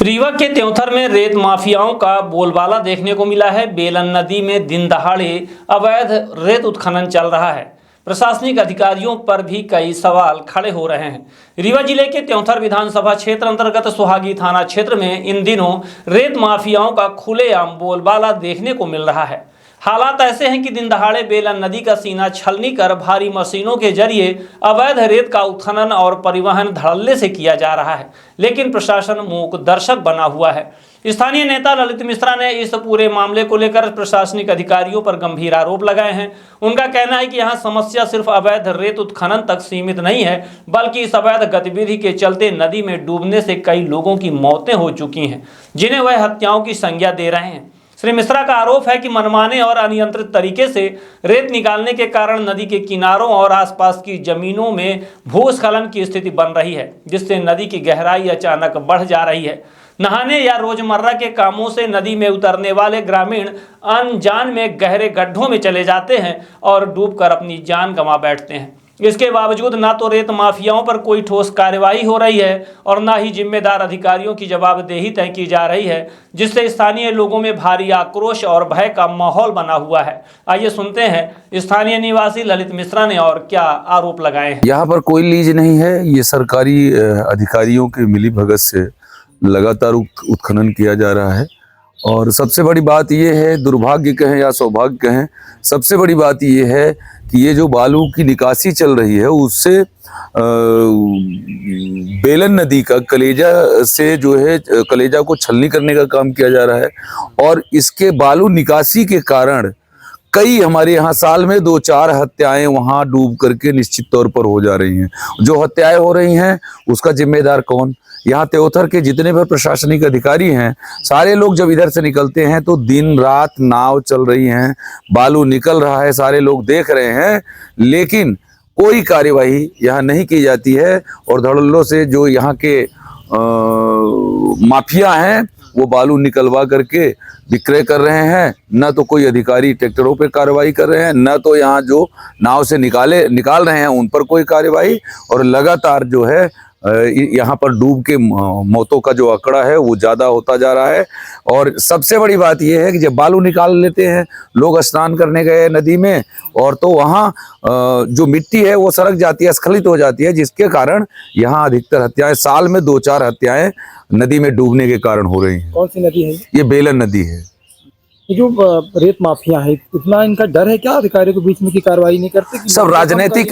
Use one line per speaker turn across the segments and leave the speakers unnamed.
रीवा के त्योंथर में रेत माफियाओं का बोलबाला देखने को मिला है। बेलन नदी में दिन दहाड़े अवैध रेत उत्खनन चल रहा है। प्रशासनिक अधिकारियों पर भी कई सवाल खड़े हो रहे हैं। रीवा जिले के त्योंथर विधानसभा क्षेत्र अंतर्गत सुहागी थाना क्षेत्र में इन दिनों रेत माफियाओं का खुलेआम बोलबाला देखने को मिल रहा है। हालात ऐसे हैं कि दिन दहाड़े बेलन नदी का सीना छलनी कर भारी मशीनों के जरिए अवैध रेत का उत्खनन और परिवहन धड़ल्ले से किया जा रहा है, लेकिन प्रशासन मूक दर्शक बना हुआ है। स्थानीय नेता ललित मिश्रा ने इस पूरे मामले को लेकर प्रशासनिक अधिकारियों पर गंभीर आरोप लगाए हैं। उनका कहना है कि यहाँ समस्या सिर्फ अवैध रेत उत्खनन तक सीमित नहीं है, बल्कि इस अवैध गतिविधि के चलते नदी में डूबने से कई लोगों की मौतें हो चुकी हैं, जिन्हें वह हत्याओं की संज्ञा दे रहे हैं। श्री मिश्रा का आरोप है कि मनमाने और अनियंत्रित तरीके से रेत निकालने के कारण नदी के किनारों और आसपास की जमीनों में भूस्खलन की स्थिति बन रही है, जिससे नदी की गहराई अचानक बढ़ जा रही है। नहाने या रोजमर्रा के कामों से नदी में उतरने वाले ग्रामीण अनजान में गहरे गड्ढों में चले जाते हैं और डूबकर अपनी जान गंवा बैठते हैं। इसके बावजूद ना तो रेत माफियाओं पर कोई ठोस कार्यवाही हो रही है और ना ही जिम्मेदार अधिकारियों की जवाबदेही तय की जा रही है, जिससे स्थानीय लोगों में भारी आक्रोश और भय का माहौल बना हुआ है। आइए सुनते हैं स्थानीय निवासी ललित मिश्रा ने और क्या आरोप लगाए हैं।
यहाँ पर कोई लीज नहीं है। ये सरकारी अधिकारियों के मिलीभगत से लगातार उत्खनन किया जा रहा है। और सबसे बड़ी बात ये है, दुर्भाग्य कहें या सौभाग्य कहें, सबसे बड़ी बात ये है कि ये जो बालू की निकासी चल रही है उससे बेलन नदी का कलेजा से जो है कलेजा को छलनी करने का काम किया जा रहा है। और इसके बालू निकासी के कारण कई हमारे यहाँ साल में 2-4 हत्याएं वहाँ डूब करके निश्चित तौर पर हो जा रही हैं। जो हत्याएं हो रही हैं उसका जिम्मेदार कौन? यहाँ त्योथर के जितने भी प्रशासनिक अधिकारी हैं, सारे लोग जब इधर से निकलते हैं तो दिन रात नाव चल रही हैं, बालू निकल रहा है, सारे लोग देख रहे हैं, लेकिन कोई कार्यवाही यहाँ नहीं की जाती है। और धड़ल्लों से जो यहाँ के माफिया हैं वो बालू निकलवा करके विक्रय कर रहे हैं। न तो कोई अधिकारी ट्रैक्टरों पे कार्रवाई कर रहे हैं, न तो यहाँ जो नाव से निकाल रहे हैं उन पर कोई कार्यवाही। और लगातार जो है यहाँ पर डूब के मौतों का जो आंकड़ा है वो ज़्यादा होता जा रहा है। और सबसे बड़ी बात यह है कि जब बालू निकाल लेते हैं, लोग स्नान करने गए नदी में, और तो वहाँ जो मिट्टी है वो सरक जाती है, स्खलित हो जाती है, जिसके कारण यहाँ अधिकतर हत्याएं, साल में 2-4 हत्याएं नदी में डूबने के कारण हो रही हैं।
कौन सी नदी है?
ये बेलन नदी है।
ये जो रेत माफिया है, इतना इनका डर है क्या अधिकारियों के बीच में की कार्रवाई नहीं करते?
सब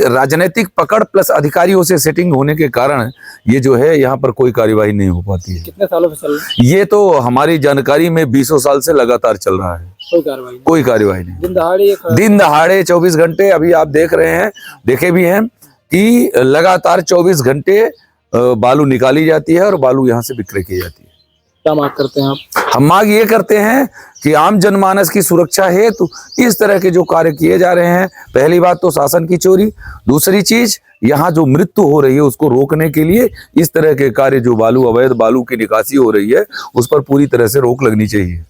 राजनीतिक पकड़ प्लस अधिकारियों से सेटिंग होने के कारण ये जो है यहाँ पर कोई कार्यवाही नहीं हो पाती है।
कितने सालों से चल रहा है?
ये तो हमारी जानकारी में 20 साल से लगातार चल रहा है। कोई कार्रवाई नहीं। दिन दहाड़े 24 घंटे, अभी आप देख रहे हैं, देखे भी हैं कि लगातार 24 घंटे बालू निकाली जाती है और बालू यहाँ से विक्रय की जाती है।
क्या मांग करते हैं आप?
हम मांग ये करते हैं कि आम जनमानस की सुरक्षा हेतु इस तरह के जो कार्य किए जा रहे हैं, पहली बात तो शासन की चोरी, दूसरी चीज यहाँ जो मृत्यु हो रही है उसको रोकने के लिए इस तरह के कार्य, जो अवैध बालू की निकासी हो रही है, उस पर पूरी तरह से रोक लगनी चाहिए।